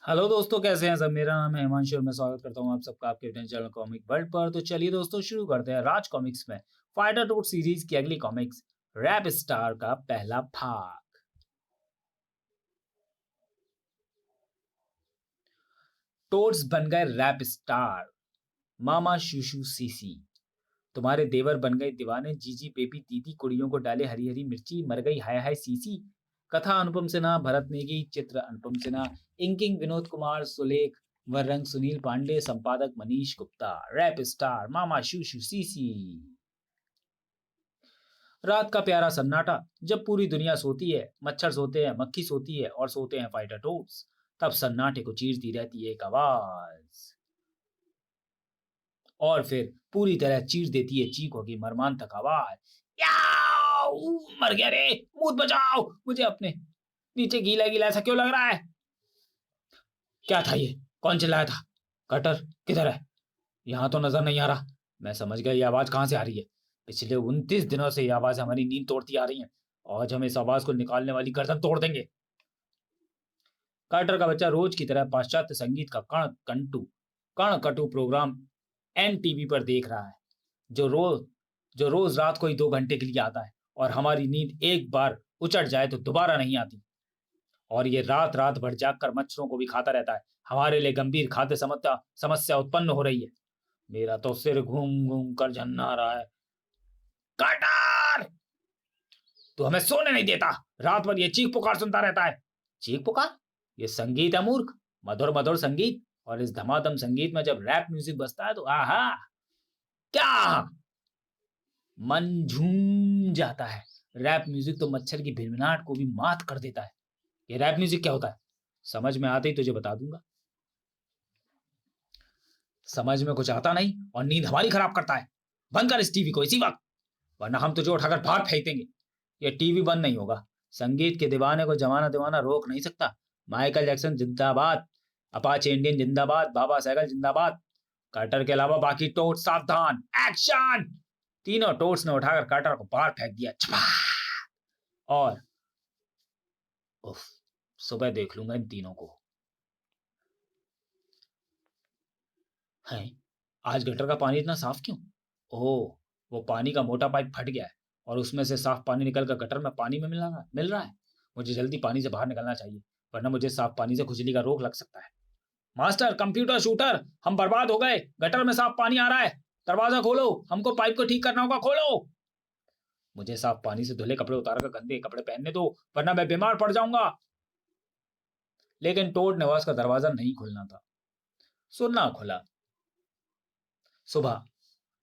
Hello दोस्तों, कैसे हैं सब। मेरा नाम है हिमांशु और मैं स्वागत करता हूं आप सबका आपके अपने चैनल कॉमिक वर्ल्ड पर। तो चलिए दोस्तों, शुरू करते हैं राज कॉमिक्स में फाइटर टोट सीरीज की अगली कॉमिक्स रैप स्टार का पहला भाग। टोट्स बन गए रैप स्टार। मामा शूशू सीसी। तुम्हारे देवर बन गए दीवाने। जीजी बेबी दीदी कुड़ियों को डाले हरी हरी मिर्ची। मर गई हाय हाय सीसी। कथा अनुपम सिन्हा, भरत नेगी, चित्र अनुपम सिन्हा, इंकिंग विनोद कुमार, सुलेख व रंग सुनील पांडे, संपादक मनीष गुप्ता। रैप स्टार मामा शूशू सीसी। रात का प्यारा सन्नाटा। जब पूरी दुनिया सोती है, मच्छर सोते हैं, मक्खी सोती है और सोते हैं फाइटर टोट्स, तब सन्नाटे को चीरती रहती है एक आवाज। और फिर पूरी तरह चीर देती है चीखों की मर्मांतक आवाज। याओ! मर गया रे। मुझ बचाओ मुझे। अपने नीचे गीला गीला ऐसा क्यों लग रहा है? क्या था ये? कौन चिल्लाया था? कटर किधर है? यहाँ तो नजर नहीं आ रहा। मैं समझ गया ये आवाज कहां से आ रही है। पिछले 29 दिनों से ये आवाज हमारी नींद तोड़ती आ रही है। आज हम इस आवाज को निकालने वाली गर्दन तोड़ देंगे। कार्टर का बच्चा रोज की तरह पाश्चात्य संगीत का कण कटु प्रोग्राम एनटीवी पर देख रहा है, जो रोज जो रोज रात को ही 2 घंटे के लिए आता है। और हमारी नींद एक बार उचट जाए तो दोबारा नहीं आती। और ये रात रात भर जाग कर मच्छरों को भी खाता रहता है। हमारे लिए गंभीर खाद्य समस्या समस्या उत्पन्न हो रही है। मेरा तो सिर घूम घूम कर झन्ना रहा है। काटर! तू हमें सोने नहीं देता। रात भर ये चीख पुकार सुनता रहता है। चीख पुकार? ये संगीत है मूर्ख। मधुर मधुर संगीत। और इस धमाधम संगीत में जब रैप म्यूजिक बजता है तो आहा, क्या मन झूम जाता है। रैप म्यूजिक तो मच्छर की भिनभिनाहट को भी मात कर देता है। ये रैप म्यूजिक क्या होता है? समझ में आते ही तुझे बता दूंगा। समझ में कुछ आता नहीं और नींद हमारी खराब करता है। बंद कर इस टीवी को इसी वक्त, वरना हम तुझे उठाकर बाहर फेंक देंगे। ये टीवी बंद नहीं होगा। संगीत के दीवाने को जमाना दीवाना रोक नहीं सकता। माइकल जैक्सन जिंदाबाद, अपाचे इंडियन जिंदाबाद, बाबा सहगल जिंदाबाद। कार्टर के अलावा बाकी टोट सावधान। एक्शन! तीनों टोट्स ने उठाकर कार्टर को बाहर फेंक दिया। छपा! और उफ, सुबह देख लूंगा इन तीनों को। है, आज गटर का पानी इतना साफ क्यों? ओह, वो पानी का मोटा पाइप फट गया है और उसमें से साफ पानी निकलकर गटर में पानी में मिल रहा है। मुझे जल्दी पानी से बाहर निकलना चाहिए, वरना मुझे साफ पानी से खुजली का रोग लग सकता है। मास्टर कंप्यूटर शूटर, हम बर्बाद हो गए। गटर में साफ पानी आ रहा है। दरवाजा खोलो, हमको पाइप को ठीक करना होगा। खोलो। मुझे साफ पानी से धुले कपड़े उतारकर गंदे कपड़े पहनने दो, वरना मैं बीमार पड़ जाऊंगा। लेकिन टोड निवास का दरवाजा नहीं खुलना था। सुनना खुला। सुबह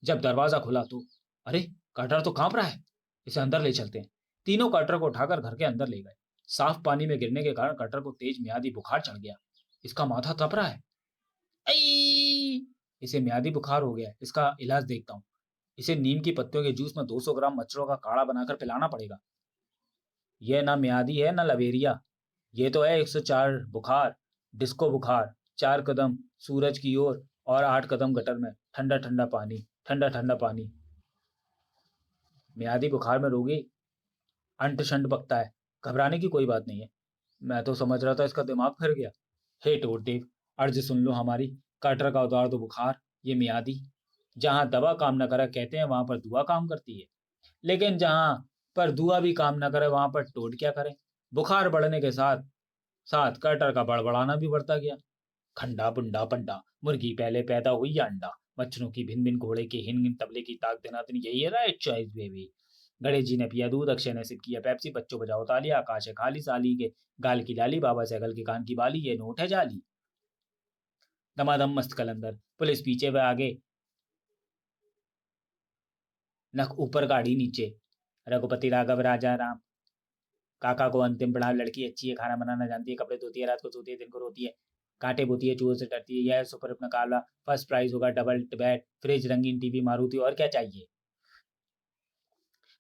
जब दरवाजा खुला तो अरे, कटर तो कांप रहा है। इसे अंदर ले चलते हैं। तीनों कटर को उठाकर घर के अंदर ले गए। साफ पानी में गिरने के कारण कटर को तेज मियादी बुखार चढ़ गया। इसका माथा तप रहा है। आई! इसे मियादी बुखार हो गया है। इसका इलाज देखता हूँ। इसे नीम की पत्तियों के जूस में 200 ग्राम मच्छरों का काढ़ा बनाकर पिलाना पड़ेगा। यह ना मियादी है ना लवेरिया। ये तो है 104 बुखार, डिस्को बुखार। 4 कदम सूरज की ओर और 8 कदम गटर में। ठंडा ठंडा पानी, ठंडा ठंडा पानी। मियादी बुखार में रोगी अंट शंट बकता है। घबराने की कोई बात नहीं है। मैं तो समझ रहा था इसका दिमाग फिर गया। हे टोटेव, अर्ज सुन लो हमारी। कटर का उतार दो बुखार। ये मियादी। जहां दवा काम न करे कहते हैं वहां पर दुआ काम करती है। लेकिन जहां पर दुआ भी काम न करे वहां पर टोट क्या करे। बुखार बढ़ने के साथ साथ कटर का बड़बड़ाना भी बढ़ता गया। खंडा बुंडा पंडा, मुर्गी पहले पैदा हुई या अंडा। मच्छरों की भिन भिन, घोड़े की हिन हिन, तबले की ताक देनातन, यही है right choice baby. Ganesh ji ने पिया दूध, अक्षय ने सिप किया पेप्सी, बच्चों बजाओ तालियां, आकाश है खाली, साली के गाल की लाली, बाबा सैगल के कान की बाली, ये नोट है जाली। दमादम मस्त कलंदर, पुलिस पीछे व आगे, नख ऊपर गाड़ी नीचे। रघुपति राघव राजा राम। काका को अंतिम पड़ाव, लड़की अच्छी है, खाना बनाना जानती है, कपड़े धोती है, रात को सोती है, दिन को रोती है, कांटे बोती है, चूहों से डरती है, यह सुपर अपना काला, फर्स्ट प्राइज होगा, डबल बेड, फ्रिज, रंगीन टीवी, मारुति, और क्या चाहिए।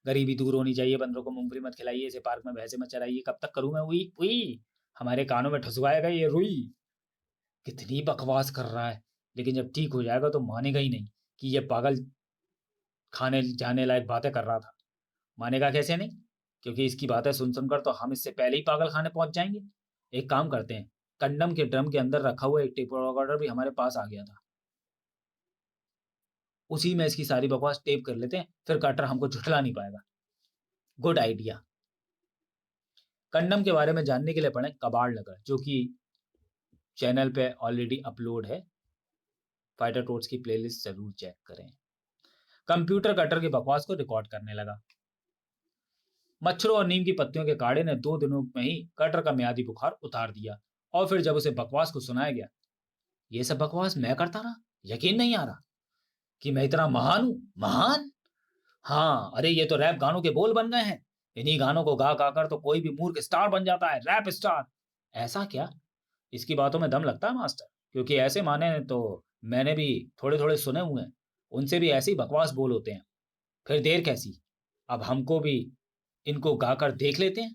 गरीबी दूर होनी चाहिए, बंदरों को मूंगफली मत खिलाइए, इसे पार्क में भैंसे मत चराइए, कब तक करूं मैं उई उई। हमारे कानों में ठुसवाएगा ये रुई। कितनी बकवास कर रहा है। लेकिन जब ठीक हो जाएगा तो मानेगा ही नहीं कि ये पागल खाने जाने लायक बातें कर रहा था। मानेगा कैसे नहीं? क्योंकि इसकी बातें सुन सुनकर तो हम इससे पहले ही पागल खाने पहुंच जाएंगे। एक काम करते हैं, कंडम के ड्रम के अंदर रखा हुआ एक टेप रिकॉर्डर भी हमारे पास आ गया था। उसी में इसकी सारी बकवास टेप कर लेते हैं, फिर कटर हमको झुठला नहीं पाएगा। Good idea. कंडम के बारे में जानने के लिए पढ़ें कबाड़ लगा, जो कि चैनल पे ऑलरेडी अपलोड है। फाइटर टोट्स की प्लेलिस्ट जरूर चेक करें। कंप्यूटर कटर की बकवास को रिकॉर्ड करने लगा। मच्छरों और नीम की पत्तियों के काढ़े ने 2 दिनों में ही कटर का मियादी बुखार उतार दिया। और फिर जब उसे बकवास को सुनाया गया, ये सब बकवास मैं करता रहा, यकीन नहीं आ रहा कि मैं इतना महान हूं। महान? हाँ, अरे ये तो रैप गानों के बोल बन गए हैं। इन्हीं गानों को गा गा कर तो कोई भी मूर्ख स्टार बन जाता है, रैप स्टार। ऐसा क्या? इसकी बातों में दम लगता है मास्टर, क्योंकि ऐसे माने तो मैंने भी थोड़े थोड़े सुने हुए हैं। उनसे भी ऐसी बकवास बोल होते हैं। फिर देर कैसी, अब हमको भी इनको गाकर देख लेते हैं।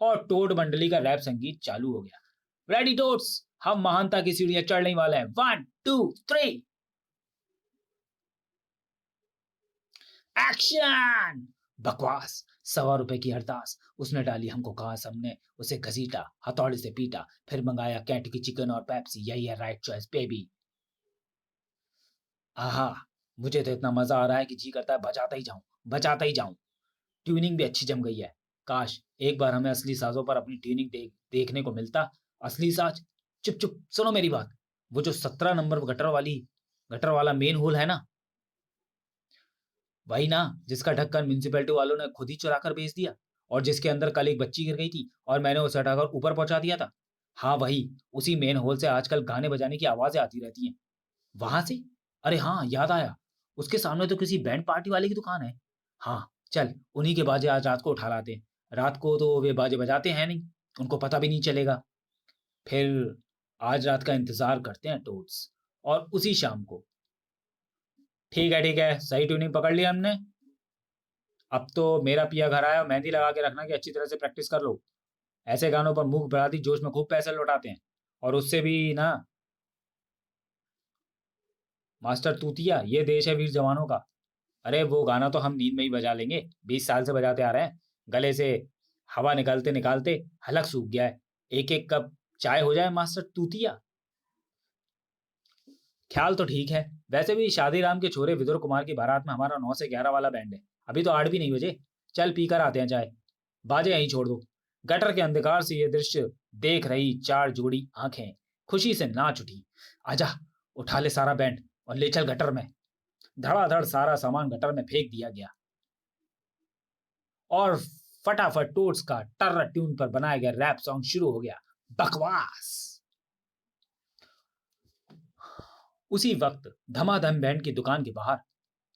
और टोड मंडली का रैप संगीत चालू हो गया। रेडी टोड्स, हम महानता की सीढ़ियां चढ़ने वाले हैं। 1 2 3 एक्शन। बकवास, ₹1.25 की हरदास। उसने डाली हमको घास, हमने उसे घसीटा, हथौड़े से पीटा, फिर मंगाया कैंट की चिकन और पेप्सी। यही है राइट चॉइस बेबी। आहा, मुझे तो इतना मजा आ रहा है कि जी करता है बजाता ही जाऊं, बजाता ही जाऊं। ट्यूनिंग भी अच्छी जम गई है। काश एक बार हमें असली साजों पर अपनी ट्यूनिंग देखने को मिलता। असली साज। चुप चुप, सुनो मेरी बात। वो जो 17 नंबर गटर वाला मेन होल है ना, वही ना, जिसका ढक्कन म्युनिसिपैलिटी वालों ने खुद ही चुरा कर बेच दिया, और जिसके अंदर कल एक बच्ची गिर गई थी और मैंने उसे हटाकर ऊपर पहुंचा दिया था। हाँ वही, उसी मेन होल से आजकल गाने बजाने की आवाजें आती रहती हैं। वहां से? अरे हाँ, याद आया। उसके सामने तो किसी बैंड पार्टी वाले की दुकान है। हाँ, चल उन्हीं के बाजे आज रात को उठा लाते हैं। रात को तो वे बाजे बजाते हैं नहीं, उनको पता भी नहीं चलेगा। फिर आज रात का इंतजार करते हैं टोट्स, और उसी शाम को। ठीक है, सही ट्यूनिंग पकड़ लिया हमने। अब तो मेरा पिया घर आया, मेहंदी लगा के रखना कि अच्छी तरह से प्रैक्टिस कर लो। ऐसे गानों पर मुंह बढ़ाती जोश में खूब पैसे लौटाते हैं। और उससे भी ना, मास्टर तूतिया, ये देश है वीर जवानों का। अरे वो गाना तो हम नींद में ही बजा लेंगे, 20 साल से बजाते आ रहे हैं। गले से हवा निकालते निकालते हलक सूख गया है। एक एक कप चाय हो जाए मास्टर तूतिया। ख्याल तो ठीक है। वैसे भी शादी राम के छोरे विदुर कुमार की बारात में हमारा 9 से 11 वाला बैंड है। अभी तो 8 भी नहीं बजे। चल पीकर आते हैं चाय। बाजे यहीं छोड़ दो। गटर के अंधकार से ये दृश्य देख रही 4 जोड़ी आंखें खुशी से नाच उठी। आजा, उठा ले सारा बैंड और ले चल गटर में। धड़ाधड़ सारा सामान गटर में फेंक दिया गया, और फटाफट टोट्स का टर्र ट्यून पर बनाया गया रैप सॉन्ग शुरू हो गया। बकवास। उसी वक्त धमाधम बैंड की दुकान के बाहर,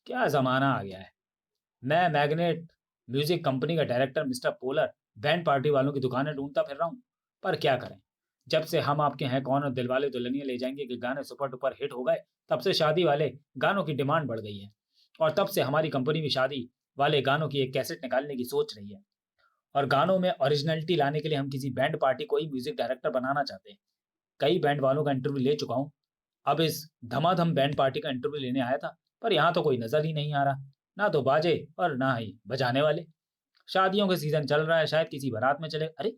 क्या जमाना आ गया है। मैं मैग्नेट म्यूजिक कंपनी का director mister polar band party वालों की दुकानें ढूंढता फिर रहा हूं। पर क्या करें, जब से हम आपके हैं कौन और दिलवाले दुल्हनिया ले जाएंगे के गाने सुपर डुपर हिट हो गए, तब से शादी वाले गानों की डिमांड बढ़ गई है। और तब से हमारी कंपनी भी शादी वाले गानों की एक कैसेट निकालने की सोच रही है। और गानों में ओरिजिनलिटी लाने के लिए हम किसी बैंड पार्टी को ही म्यूजिक डायरेक्टर बनाना चाहते हैं। कई बैंड वालों का इंटरव्यू ले चुका हूँ। अब इस धमाधम बैंड पार्टी का इंटरव्यू लेने आया था, पर यहाँ तो कोई नजर ही नहीं आ रहा। ना तो बाजे और ना ही बजाने वाले। शादियों का सीजन चल रहा है, शायद किसी बारात में चले। अरे,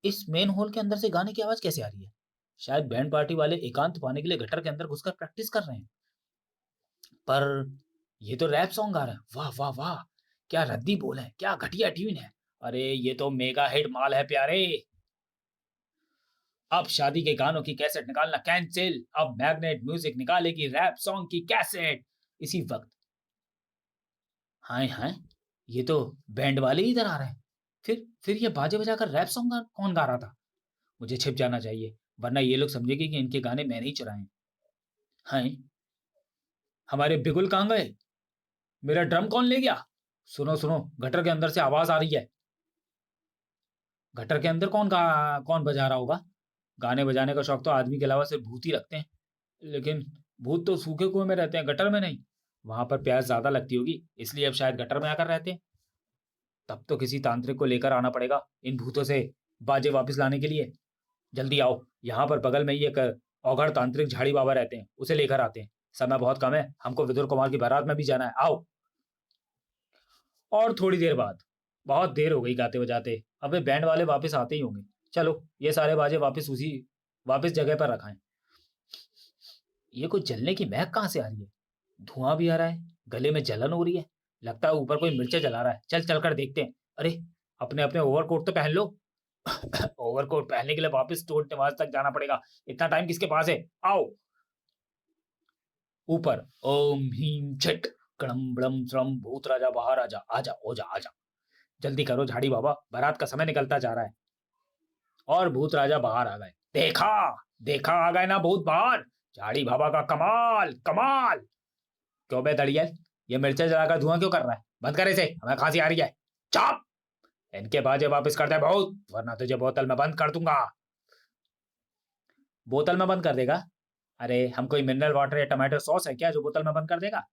इस मेन हॉल के अंदर से गाने की आवाज कैसे आ रही है? शायद बैंड पार्टी वाले एकांत पाने के लिए गटर के अंदर घुसकर प्रैक्टिस कर रहे हैं। पर ये तो रैप सॉन्ग गा रहे हैं। वाह वाह वाह, क्या रद्दी बोल है, क्या घटिया ट्यून है। अरे ये तो मेगा हिट माल है प्यारे। अब शादी के गानों की कैसेट निकालना कैंसिल। अब मैग्नेट म्यूजिक निकालेगी रैप सॉन्ग की कैसेट। इसी वक्त, हाय हाय, ये तो बैंड वाले ही इधर आ रहे हैं। फिर ये बाजे बजाकर रैप सॉन्ग कौन गा रहा था? मुझे छिप जाना चाहिए, वरना ये लोग समझेंगे कि इनके गाने मैंने ही चुराए हैं। हाय, हमारे बिगुल कहाँ गए? मेरा ड्रम कौन ले गया? सुनो सुनो, गटर के अंदर से आवाज आ रही है। गटर के अंदर कौन बजा रहा होगा? गाने बजाने का शौक तो आदमी के अलावा सिर्फ भूत ही रखते हैं। लेकिन भूत तो सूखे कुएं में रहते हैं, गटर में नहीं। वहां पर प्यास ज्यादा लगती होगी, इसलिए अब शायद गटर में आकर रहते हैं। तब तो किसी तांत्रिक को लेकर आना पड़ेगा इन भूतों से बाजे वापस लाने के लिए। जल्दी आओ, यहाँ पर बगल में ही एक औघड़ तांत्रिक झाड़ी बाबा रहते हैं, उसे लेकर आते हैं। समय बहुत कम है, हमको विदुर कुमार की बारात में भी जाना है। आओ। और थोड़ी देर बाद, बहुत देर हो गई गाते बजाते, अब वे बैंड वाले वापस आते ही होंगे। चलो ये सारे बाजे वापस जगह पर रखाएं। ये कुछ जलने की महक कहाँ से आ रही है? धुआं भी आ रहा है, गले में जलन हो रही है। लगता है ऊपर कोई मिर्चे जला रहा है। चल चल कर देखते हैं। अरे, अपने अपने ओवरकोट तो पहन लो। ओवरकोट पहनने के लिए वापस टोट निवास तक जाना पड़ेगा। इतना टाइम किसके पास है? आओ ऊपर। ओम ह्रीम छट कड़म बड़म श्रम भूत राजा बाहर आजा, आजा ओजा आजा। जल्दी करो झाड़ी बाबा, बारात का समय निकलता जा रहा है। और भूत राजा बाहर आ गए। देखा, देखा आ गए ना भूत बाहर। झाड़ी बाबा का कमाल, कमाल। क्यों बे दड़ियल, ये मिर्चा जलाकर धुआं क्यों कर रहा है? बंद कर इसे, हमें खांसी आ रही है। चुप, इनके बाजे वापस कर दे भूत, वरना तुझे बोतल में बंद कर दूंगा। बोतल में बंद कर देगा? अरे हम कोई मिनरल वाटर या टमाटो सॉस है क्या जो बोतल में बंद कर देगा?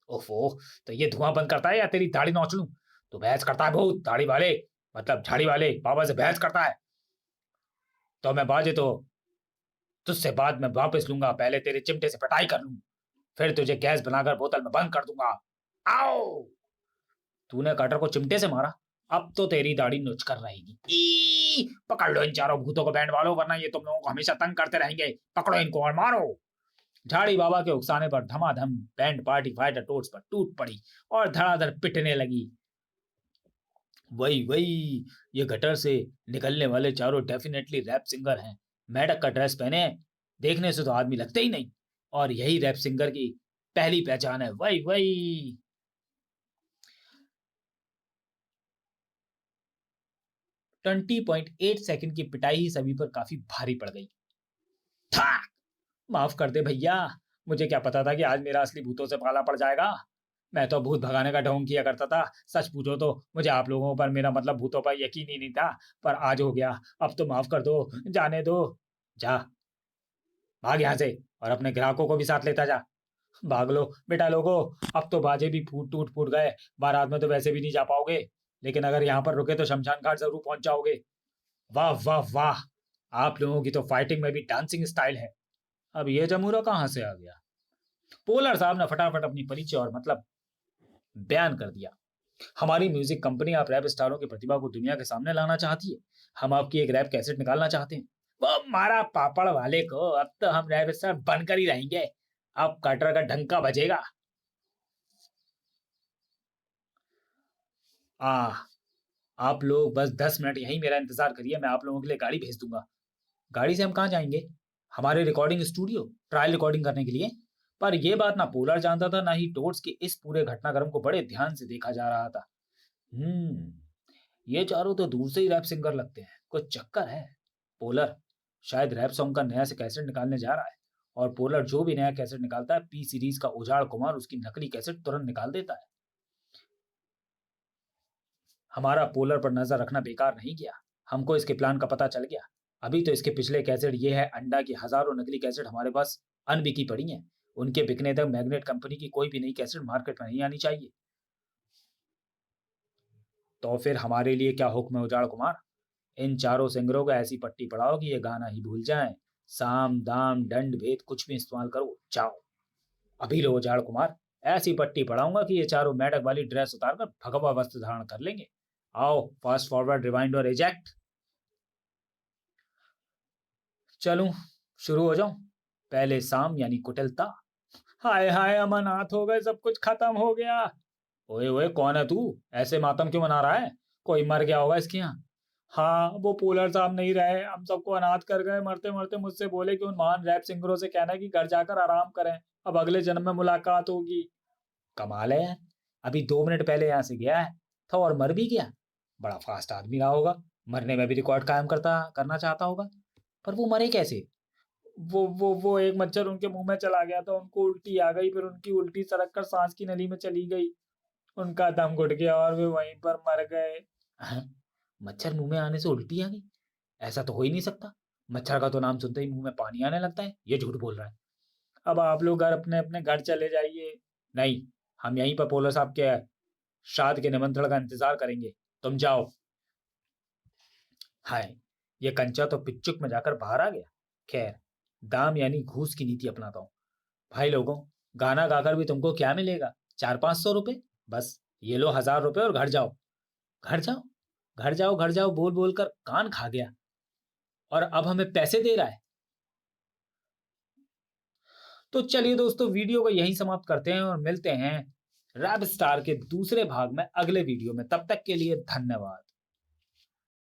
ओफो, तो ये धुआं बंद करता है या तेरी दाढ़ी नोच लूं? तो बहस करता है भूत दाढ़ी वाले, मतलब झाड़ी वाले बाबा से बहस करता है। तो मैं बाजे तो तुझसे बाद में वापस लूंगा, पहले तेरे चिमटे से पिटाई कर लूं, फिर तुझे गैस बनाकर बोतल में बंद कर दूंगा। आओ, तूने कटर को चिमटे से मारा, अब तो तेरी दाढ़ी नोच कर रहेगी। पकड़ लो इन चारों भूतों को बैंड वालों, वरना ये तुम लोगों को हमेशा तंग करते रहेंगे। पकड़ो इनको और मारो। झाड़ी बाबा के उकसाने पर धमाधम बैंड पार्टी फाइटर टोट्स पर टूट पड़ी और धड़ाधड़ पिटने लगी। वही वही, ये गटर से निकलने वाले चारों डेफिनेटली रैप सिंगर हैं। मेढक का ड्रेस पहने हैं, देखने से तो आदमी लगते ही नहीं। और यही रैप सिंगर की पहली पहचान है। वही वही। 20.8 सेकंड की पिटाई ही सभी पर काफी भारी पड़ गई। था, माफ कर दे भैया, मुझे क्या पता था कि आज मेरा असली भूतों से पाला पड़ जाएगा। मैं तो भूत भगाने का ढोंग किया करता था। सच पूछो तो मुझे आप लोगों पर, मेरा मतलब भूतों पर, यकीन ही नहीं था। पर आज हो गया। अब तो माफ कर दो, जाने दो। जा, भाग यहाँ से, और अपने ग्राहकों को भी साथ लेता जा। भाग लो बेटा लोगो, अब तो बाजे भी फूट गए। बारात में तो वैसे भी नहीं जा पाओगे, लेकिन अगर यहाँ पर रुके तो शमशान घाट जरूर पहुंच जाओगे। वाह वाह वाह, आप लोगों की तो फाइटिंग में भी डांसिंग स्टाइल है। अब ये जमूरा कहाँ से आ गया? पोलर साहब ने फटाफट अपनी परिचय और मतलब बयान कर दिया। हमारी म्यूजिक कंपनी आप रैप स्टारों की प्रतिभा को दुनिया के सामने लाना चाहती है। हम आपकी एक रैप कैसेट निकालना चाहते हैं। वो मारा पापड़ वाले को, अब तो हम रैप स्टार बनकर ही रहेंगे। अब कटर का ढंका बजेगा। आ आप लोग बस 10 मिनट यहीं मेरा इंतजार करिए, मैं आप लोगों के लिए गाड़ी भेज दूंगा। गाड़ी से हम कहाँ जाएंगे? हमारे रिकॉर्डिंग स्टूडियो, ट्रायल रिकॉर्डिंग करने के लिए। पर यह बात ना पोलर जानता था, ना ही टोट्स के इस पूरे घटनाक्रम को बड़े ध्यान से देखा जा रहा था। हम्म, ये चारों तो दूर से ही रैप सिंगर लगते हैं, कुछ चक्कर है। पोलर शायद रैप सॉन्ग का नया से कैसेट निकालने जा रहा है। और पोलर जो भी नया कैसेट निकालता है, पी सीरीज का उजाड़ कुमार उसकी नकली कैसेट तुरंत निकाल देता है। हमारा पोलर पर नजर रखना बेकार नहीं गया। हमको इसके प्लान का पता चल गया। अभी तो इसके पिछले कैसेट ये है अंडा की हजारों नकली कैसेट हमारे पास अनबिकी पड़ी हैं। उनके बिकने तक मैग्नेट कंपनी की कोई भी नई कैसेट मार्केट में नहीं आनी चाहिए। तो फिर हमारे लिए क्या हुक्म है उजाड़ कुमार? इन चारों सिंगरों को ऐसी पट्टी पड़ाओ कि ये गाना ही भूल जाएं। साम दाम दंड भेद कुछ भी इस्तेमाल करो, जाओ। अभी लो उजाड़ कुमार, ऐसी पट्टी पड़ाऊंगा कि ये चारों मेढक वाली ड्रेस उतारकर भगवा वस्त्र धारण कर लेंगे। आओ, फास्ट फॉरवर्ड रिवाइंड और एजेक्ट। चलूं, शुरू हो जाऊं? पहले साम यानी कुटिलता। हाय हाय, अमरनाथ हो गए, सब कुछ खत्म हो गया। ओए ओए, कौन है तू? ऐसे मातम क्यों मना रहा है? कोई मर गया होगा इसके यहाँ। हाँ, वो पोलर साहब नहीं रहे, हम सबको अनाथ कर गए। मरते मरते मुझसे बोले कि उन महान रैप सिंगरों से कहना कि घर जाकर आराम करें, अब अगले जन्म में मुलाकात होगी। कमाल है यार, अभी 2 मिनट पहले यहाँ से गया है था और मर भी गया। बड़ा फास्ट आदमी रहा होगा, मरने में भी रिकॉर्ड कायम करना चाहता होगा। पर वो मरे कैसे? वो एक मच्छर उनके मुंह में चला गया था, उनको उल्टी आ गई, फिर उनकी उल्टी सड़क कर सांस की नली में चली गई। उनका दम घुट गया और वे वहीं पर मर गए। हाँ? मच्छर मुंह में आने से उल्टी आ गई? ऐसा तो हो ही नहीं सकता। मच्छर का तो नाम सुनते ही मुंह में पानी आने लगता है। ये झूठ बोल रहा है। अब आप लोग घर अपने अपने घर चले जाइए। नहीं, हम यहीं पर पोलो साहब के श्राद्ध के निमंत्रण का इंतजार करेंगे। तुम जाओ। हाय, ये कंचा तो पिच्चुक में जाकर बाहर आ गया। खैर, दाम यानी घूस की नीति अपनाता हूँ। भाई लोगों, गाना गाकर भी तुमको क्या मिलेगा? 400-500 रुपए। बस ये लो 1000 रुपए और घर जाओ। घर जाओ, घर जाओ, घर जाओ बोल बोल कर कान खा गया। और अब हमें पैसे दे रहा है। तो चलिए दोस्तों, वीडियो को यहीं समाप्त करते हैं और मिलते हैं रैप स्टार के दूसरे भाग में अगले वीडियो में। तब तक के लिए धन्यवाद।